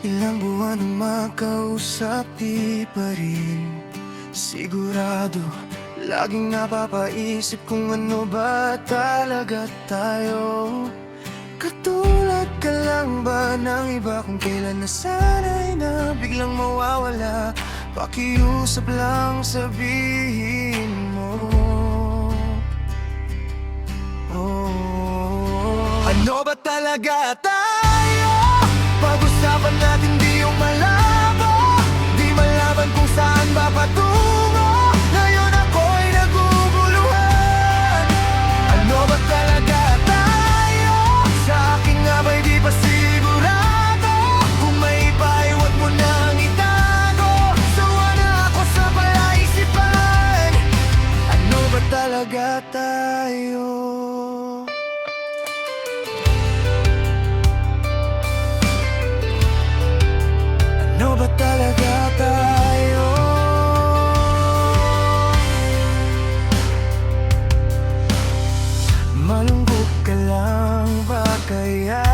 Ilang buwan nang makausap, di pa rin sigurado. Laging napapaisip kung ano ba talaga tayo. Katulad ka lang ba ng iba, kung kailan na sana'y na biglang mawawala? Pakiusap lang sabihin mo. Ano ba talaga tayo? Pag-usapan natin di yung malabo, di malaman kung saan ba patungo. Ngayon ako'y naguguluhan. Ano ba talaga tayo? Sa akin nga ba'y di pa sigurado? Kung may iba ay huwag mo nang itago. Sawa na ako sa palaisipan. Ano ba talaga tayo? Ano ba talaga tayo? Malungkot ka lang ba kaya?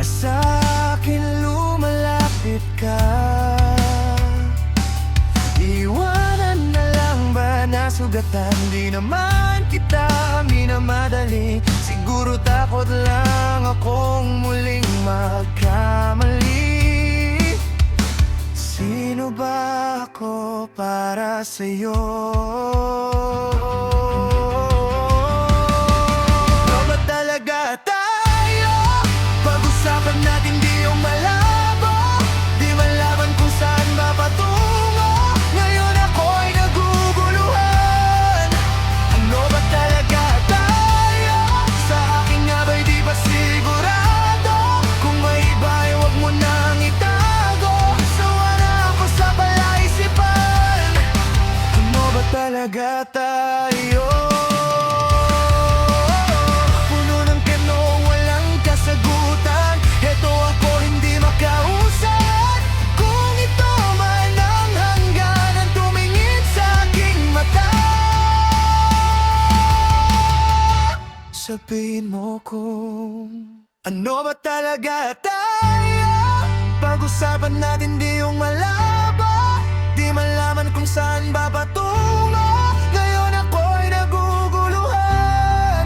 Sa akin lumalapit ka. Iwanan na lang ba nasugatan? Di naman kita minamadali. Siguro takot lang akong muling magkamali. Sino ba ako para sa'yo? Ano ba talaga tayo? Pag-usapan natin di yung malabo, di malaman kung saan ba patungo. Ngayon ako'y naguguluhan. Ano ba talaga tayo? Sa akin nga ba'y di ba sigurado? Kung may iba ay huwag mo nang itago. Sawa na ako sa palaisipan. Ano ba talaga tayo? Puno ng tanong, walang kasagutan. Eto ako hindi makausap. Kung ito man ang hangganan, tumingin sa aking mata. Sabihin mo kung ano ba talaga tayo? Pag-usapan natin di yung malabo, di malaman kung saan ba patungo. Ngayon ako'y naguguluhan.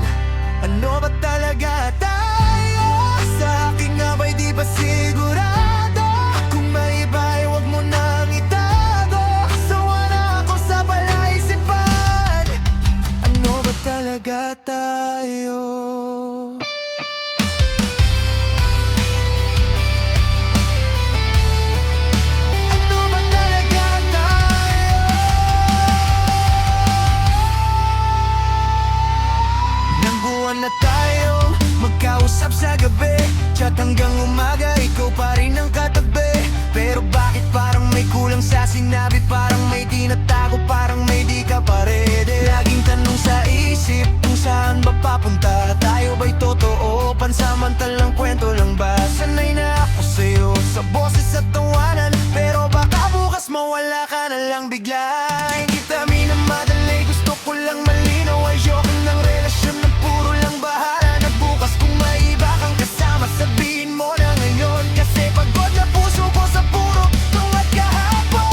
Ano ba talaga tayo? Sa akin nga ba'y di ba sigurado? Kung may iba ay huwag mo nang itago. Sawa na ako sa palaisipan. Ano ba talaga tayo? Ano ba talaga tayo? Nang buwan na tayong magkausap sa gabi, chat hanggang umaga, ikaw pa rin ang katabi. Pero bakit parang may kulang sa sinabi? Parang may tinatago, parang may di ka parede. Laging tanong sa isip kung saan ba papunta. Tayo ba'y totoo? Pansamantalang kwento lang ba? Sanay na ako sa'yo sa boses at tawanan, pero baka bukas mawala ka na lang bigla. Hindi kita minamadali, gusto ko lang malinaw. Ayoko ng relasyon na puro lang bahala. Na bukas kung may iba kang kasama, sabihin mo na ngayon. Kasi pagod na puso ko sa puro tungat kahapon.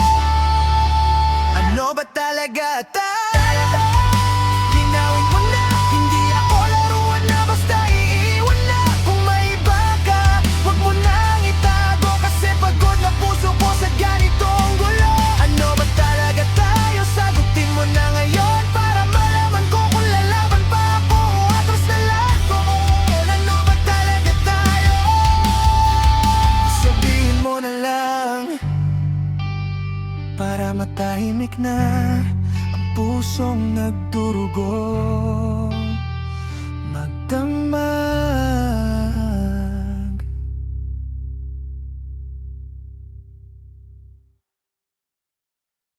Ano ba talaga tayo? Linawin mo na, hindi ako laruan na basta iiwan na. Kung may iba ka, huwag mo nang itago. Kasi pagod na puso ko sa ganitong gulo. Ano ba talaga tayo? Sagutin mo na ngayon para malaman ko kung lalaban pa ako o atras na lang ko. Ano ba talaga tayo? Sabihin mo na lang para matahimik na ang pusong nagdurugo. Magdamag